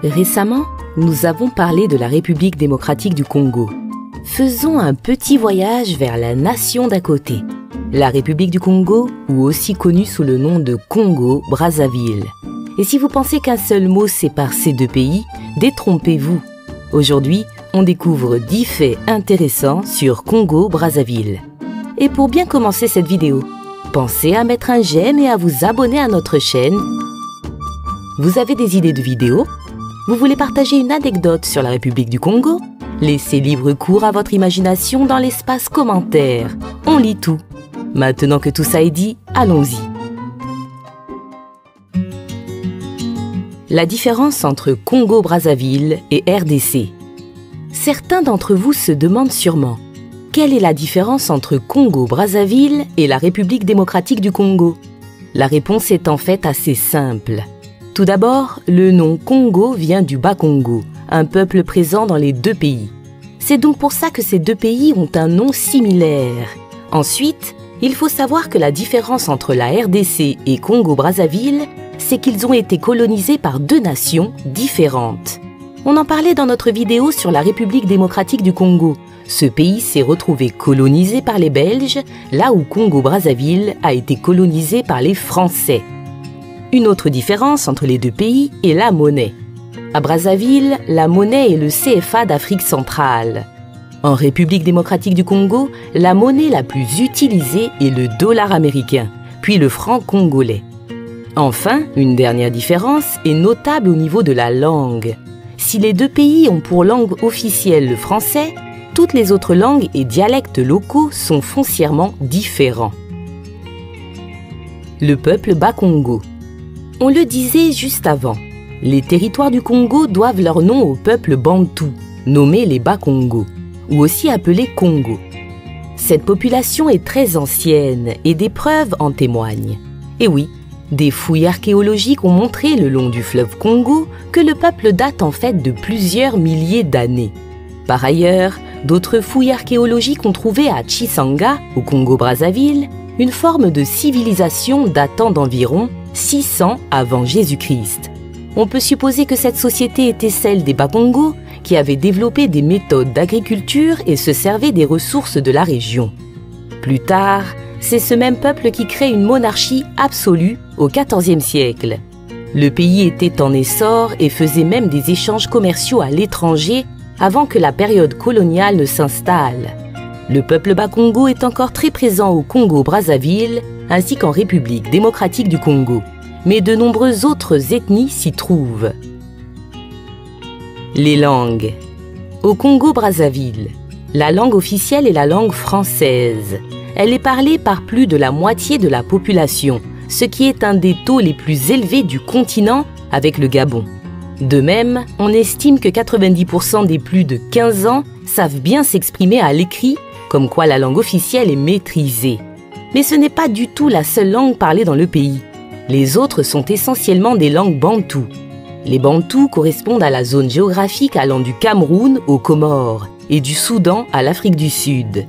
Récemment, nous avons parlé de la République démocratique du Congo. Faisons un petit voyage vers la nation d'à côté, la République du Congo, ou aussi connue sous le nom de Congo-Brazzaville. Et si vous pensez qu'un seul mot sépare ces deux pays, détrompez-vous. Aujourd'hui, on découvre 10 faits intéressants sur Congo-Brazzaville. Et pour bien commencer cette vidéo, pensez à mettre un j'aime et à vous abonner à notre chaîne. Vous avez des idées de vidéos? Vous voulez partager une anecdote sur la République du Congo? Laissez libre cours à votre imagination dans l'espace commentaire. On lit tout. Maintenant que tout ça est dit, allons-y. La différence entre Congo-Brazzaville et RDC. Certains d'entre vous se demandent sûrement, quelle est la différence entre Congo-Brazzaville et la République démocratique du Congo? La réponse est en fait assez simple. Tout d'abord, le nom Congo vient du Bas-Congo, un peuple présent dans les deux pays. C'est donc pour ça que ces deux pays ont un nom similaire. Ensuite, il faut savoir que la différence entre la RDC et Congo-Brazzaville, c'est qu'ils ont été colonisés par deux nations différentes. On en parlait dans notre vidéo sur la République démocratique du Congo. Ce pays s'est retrouvé colonisé par les Belges, là où Congo-Brazzaville a été colonisé par les Français. Une autre différence entre les deux pays est la monnaie. À Brazzaville, la monnaie est le CFA d'Afrique centrale. En République démocratique du Congo, la monnaie la plus utilisée est le dollar américain, puis le franc congolais. Enfin, une dernière différence est notable au niveau de la langue. Si les deux pays ont pour langue officielle le français, toutes les autres langues et dialectes locaux sont foncièrement différents. Le peuple Bas-Congo. On le disait juste avant, les territoires du Congo doivent leur nom au peuple bantou, nommé les Bas-Congo, ou aussi appelé Congo. Cette population est très ancienne et des preuves en témoignent. Et oui, des fouilles archéologiques ont montré le long du fleuve Congo que le peuple date en fait de plusieurs milliers d'années. Par ailleurs, d'autres fouilles archéologiques ont trouvé à Tshisanga, au Congo-Brazzaville, une forme de civilisation datant d'environ 600 avant Jésus-Christ. On peut supposer que cette société était celle des Bas-Congo, qui avaient développé des méthodes d'agriculture et se servaient des ressources de la région. Plus tard, c'est ce même peuple qui crée une monarchie absolue au XIVe siècle. Le pays était en essor et faisait même des échanges commerciaux à l'étranger avant que la période coloniale ne s'installe. Le peuple Bas-Congo est encore très présent au Congo-Brazzaville ainsi qu'en République démocratique du Congo, mais de nombreuses autres ethnies s'y trouvent. Les langues. Au Congo-Brazzaville, la langue officielle est la langue française. Elle est parlée par plus de la moitié de la population, ce qui est un des taux les plus élevés du continent avec le Gabon. De même, on estime que 90% des plus de 15 ans savent bien s'exprimer à l'écrit, comme quoi la langue officielle est maîtrisée. Mais ce n'est pas du tout la seule langue parlée dans le pays. Les autres sont essentiellement des langues bantoues. Les bantous correspondent à la zone géographique allant du Cameroun aux Comores et du Soudan à l'Afrique du Sud.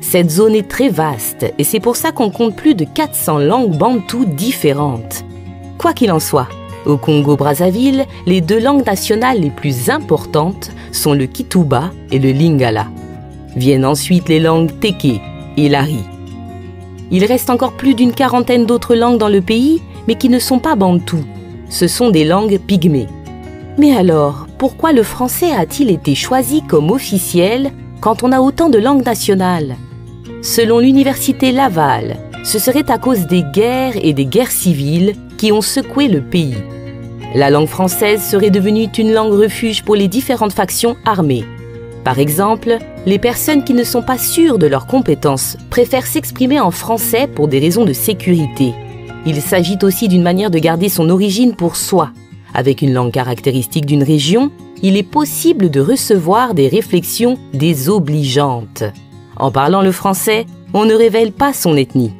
Cette zone est très vaste et c'est pour ça qu'on compte plus de 400 langues bantoues différentes. Quoi qu'il en soit, au Congo-Brazzaville, les deux langues nationales les plus importantes sont le Kituba et le Lingala. Viennent ensuite les langues Téké et Lari. Il reste encore plus d'une quarantaine d'autres langues dans le pays, mais qui ne sont pas bantoues. Ce sont des langues pygmées. Mais alors, pourquoi le français a-t-il été choisi comme officiel quand on a autant de langues nationales? Selon l'université Laval, ce serait à cause des guerres et des guerres civiles qui ont secoué le pays. La langue française serait devenue une langue refuge pour les différentes factions armées. Par exemple, les personnes qui ne sont pas sûres de leurs compétences préfèrent s'exprimer en français pour des raisons de sécurité. Il s'agit aussi d'une manière de garder son origine pour soi. Avec une langue caractéristique d'une région, il est possible de recevoir des réflexions désobligeantes. En parlant le français, on ne révèle pas son ethnie.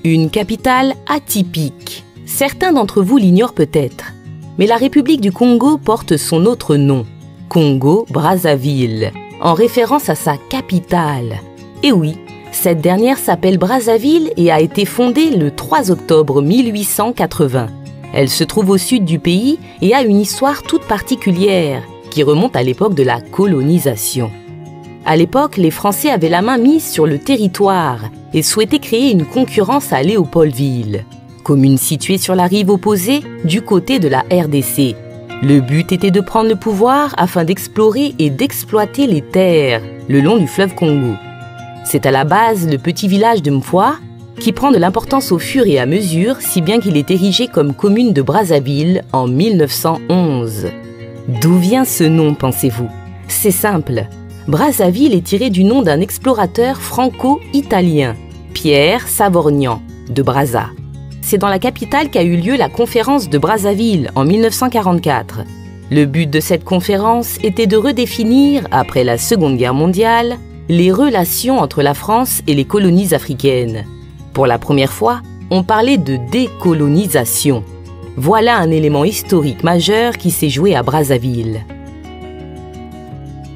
Une capitale atypique. Certains d'entre vous l'ignorent peut-être, mais la République du Congo porte son autre nom, Congo-Brazzaville, en référence à sa capitale. Et oui, cette dernière s'appelle Brazzaville et a été fondée le 3 octobre 1880. Elle se trouve au sud du pays et a une histoire toute particulière qui remonte à l'époque de la colonisation. À l'époque, les Français avaient la main mise sur le territoire et souhaitaient créer une concurrence à Léopoldville, commune située sur la rive opposée du côté de la RDC. Le but était de prendre le pouvoir afin d'explorer et d'exploiter les terres le long du fleuve Congo. C'est à la base le petit village de Mfwa qui prend de l'importance au fur et à mesure, si bien qu'il est érigé comme commune de Brazzaville en 1911. D'où vient ce nom, pensez-vous? C'est simple. Brazzaville est tiré du nom d'un explorateur franco-italien, Pierre Savorgnan, de Brazza. C'est dans la capitale qu'a eu lieu la conférence de Brazzaville en 1944. Le but de cette conférence était de redéfinir, après la Seconde Guerre mondiale, les relations entre la France et les colonies africaines. Pour la première fois, on parlait de décolonisation. Voilà un élément historique majeur qui s'est joué à Brazzaville.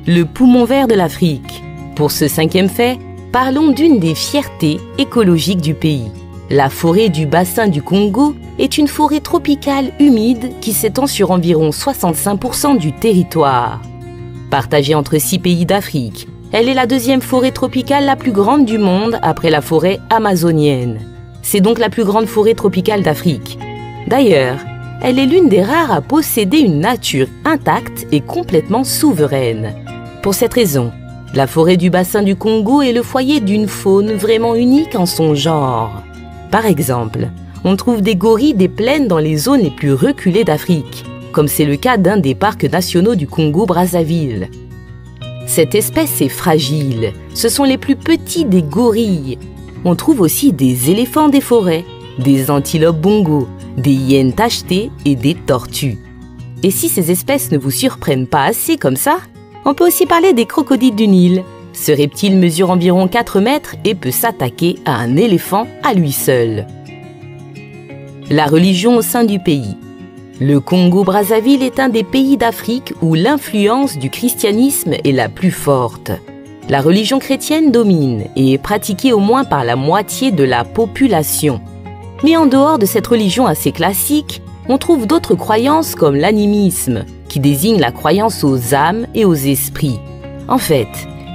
Le poumon vert de l'Afrique. Pour ce 5e fait, parlons d'une des fiertés écologiques du pays. La forêt du bassin du Congo est une forêt tropicale humide qui s'étend sur environ 65% du territoire. Partagée entre 6 pays d'Afrique, elle est la 2e forêt tropicale la plus grande du monde après la forêt amazonienne. C'est donc la plus grande forêt tropicale d'Afrique. D'ailleurs, elle est l'une des rares à posséder une nature intacte et complètement souveraine. Pour cette raison, la forêt du bassin du Congo est le foyer d'une faune vraiment unique en son genre. Par exemple, on trouve des gorilles des plaines dans les zones les plus reculées d'Afrique, comme c'est le cas d'un des parcs nationaux du Congo-Brazzaville. Cette espèce est fragile, ce sont les plus petits des gorilles. On trouve aussi des éléphants des forêts, des antilopes bongo, des hyènes tachetées et des tortues. Et si ces espèces ne vous surprennent pas assez comme ça, on peut aussi parler des crocodiles du Nil. Ce reptile mesure environ 4 mètres et peut s'attaquer à un éléphant à lui seul. La religion au sein du pays. Le Congo-Brazzaville est un des pays d'Afrique où l'influence du christianisme est la plus forte. La religion chrétienne domine et est pratiquée au moins par la moitié de la population. Mais en dehors de cette religion assez classique, on trouve d'autres croyances comme l'animisme, qui désigne la croyance aux âmes et aux esprits. En fait,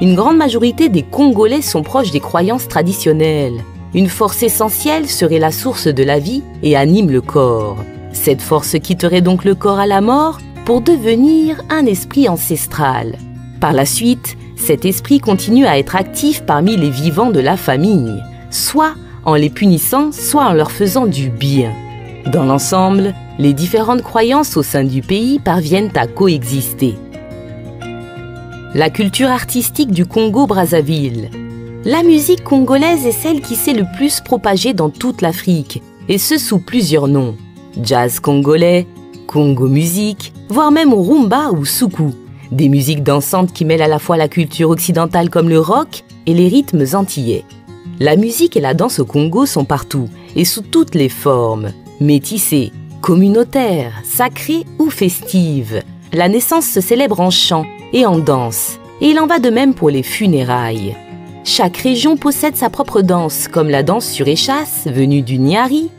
une grande majorité des Congolais sont proches des croyances traditionnelles. Une force essentielle serait la source de la vie et anime le corps. Cette force quitterait donc le corps à la mort pour devenir un esprit ancestral. Par la suite, cet esprit continue à être actif parmi les vivants de la famille, soit en les punissant, soit en leur faisant du bien. Dans l'ensemble, les différentes croyances au sein du pays parviennent à coexister. La culture artistique du Congo-Brazzaville. La musique congolaise est celle qui s'est le plus propagée dans toute l'Afrique, et ce sous plusieurs noms. Jazz congolais, Congo musique, voire même rumba ou soukou. Des musiques dansantes qui mêlent à la fois la culture occidentale comme le rock et les rythmes antillais. La musique et la danse au Congo sont partout et sous toutes les formes, métissées, communautaires, sacrées ou festives. La naissance se célèbre en chant et en danse, et il en va de même pour les funérailles. Chaque région possède sa propre danse, comme la danse sur échasse venue du Nyari.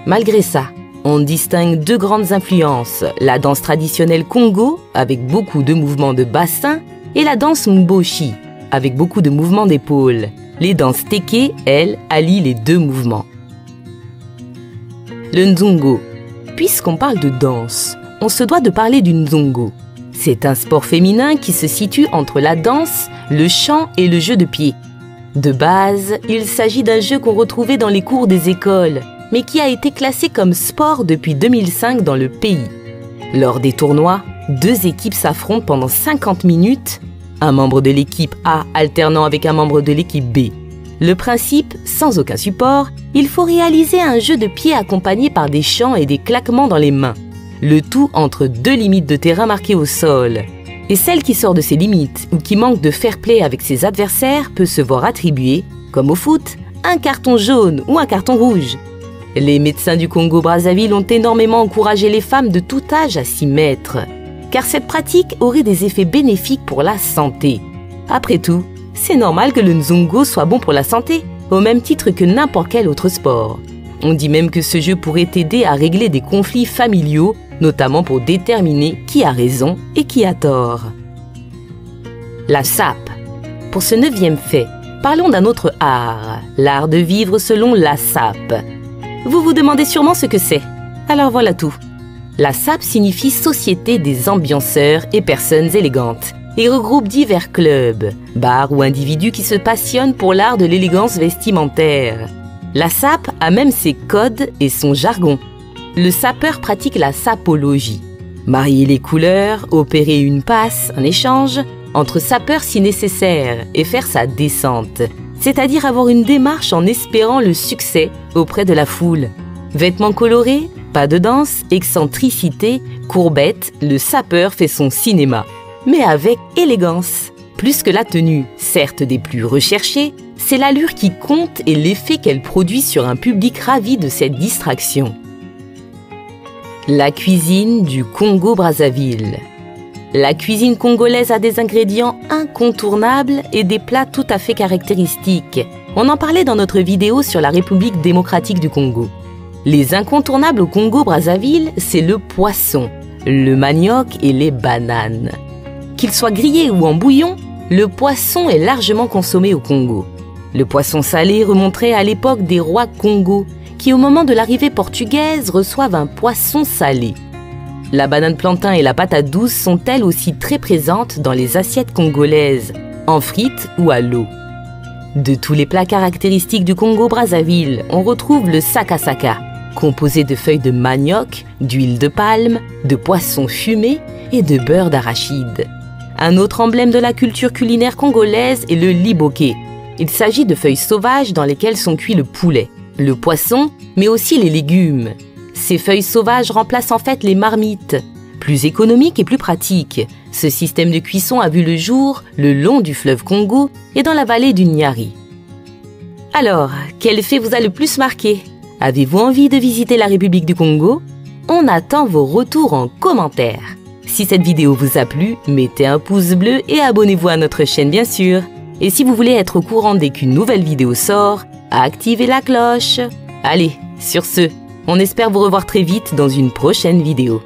Malgré ça, on distingue 2 grandes influences, la danse traditionnelle Congo, avec beaucoup de mouvements de bassin, et la danse Mboshi, avec beaucoup de mouvements d'épaules. Les danses Teke, elles, allient les 2 mouvements. Le Nzongo. Puisqu'on parle de danse, on se doit de parler du Nzongo. C'est un sport féminin qui se situe entre la danse, le chant et le jeu de pied. De base, il s'agit d'un jeu qu'on retrouvait dans les cours des écoles, mais qui a été classé comme sport depuis 2005 dans le pays. Lors des tournois, 2 équipes s'affrontent pendant 50 minutes, un membre de l'équipe A alternant avec un membre de l'équipe B. Le principe, sans aucun support, il faut réaliser un jeu de pied accompagné par des chants et des claquements dans les mains. Le tout entre 2 limites de terrain marquées au sol. Et celle qui sort de ces limites ou qui manque de fair play avec ses adversaires peut se voir attribuer, comme au foot, un carton jaune ou un carton rouge. Les médecins du Congo-Brazzaville ont énormément encouragé les femmes de tout âge à s'y mettre, car cette pratique aurait des effets bénéfiques pour la santé. Après tout, c'est normal que le Nzongo soit bon pour la santé, au même titre que n'importe quel autre sport. On dit même que ce jeu pourrait aider à régler des conflits familiaux, notamment pour déterminer qui a raison et qui a tort. La sape. Pour ce 9e fait, parlons d'un autre art, l'art de vivre selon la sape. Vous vous demandez sûrement ce que c'est. Alors voilà tout. La sape signifie Société des ambianceurs et personnes élégantes et regroupe divers clubs, bars ou individus qui se passionnent pour l'art de l'élégance vestimentaire. La sape a même ses codes et son jargon. Le sapeur pratique la sapologie. Marier les couleurs, opérer une passe, un échange, entre sapeurs si nécessaire et faire sa descente, c'est-à-dire avoir une démarche en espérant le succès auprès de la foule. Vêtements colorés, pas de danse, excentricité, courbette, le sapeur fait son cinéma, mais avec élégance. Plus que la tenue, certes des plus recherchées, c'est l'allure qui compte et l'effet qu'elle produit sur un public ravi de cette distraction. La cuisine du Congo-Brazzaville. La cuisine congolaise a des ingrédients incontournables et des plats tout à fait caractéristiques. On en parlait dans notre vidéo sur la République démocratique du Congo. Les incontournables au Congo-Brazzaville, c'est le poisson, le manioc et les bananes. Qu'il soit grillé ou en bouillon, le poisson est largement consommé au Congo. Le poisson salé remonterait à l'époque des rois Congo, qui au moment de l'arrivée portugaise reçoivent un poisson salé. La banane plantain et la patate douce sont elles aussi très présentes dans les assiettes congolaises, en frites ou à l'eau. De tous les plats caractéristiques du Congo-Brazzaville, on retrouve le sakasaka, composé de feuilles de manioc, d'huile de palme, de poisson fumé et de beurre d'arachide. Un autre emblème de la culture culinaire congolaise est le liboké. Il s'agit de feuilles sauvages dans lesquelles sont cuits le poulet, le poisson, mais aussi les légumes. Ces feuilles sauvages remplacent en fait les marmites. Plus économique et plus pratique, ce système de cuisson a vu le jour le long du fleuve Congo et dans la vallée du Nyari. Alors, quel fait vous a le plus marqué? Avez-vous envie de visiter la République du Congo? On attend vos retours en commentaire. Si cette vidéo vous a plu, mettez un pouce bleu et abonnez-vous à notre chaîne bien sûr. Et si vous voulez être au courant dès qu'une nouvelle vidéo sort, activez la cloche. Allez, sur ce, on espère vous revoir très vite dans une prochaine vidéo.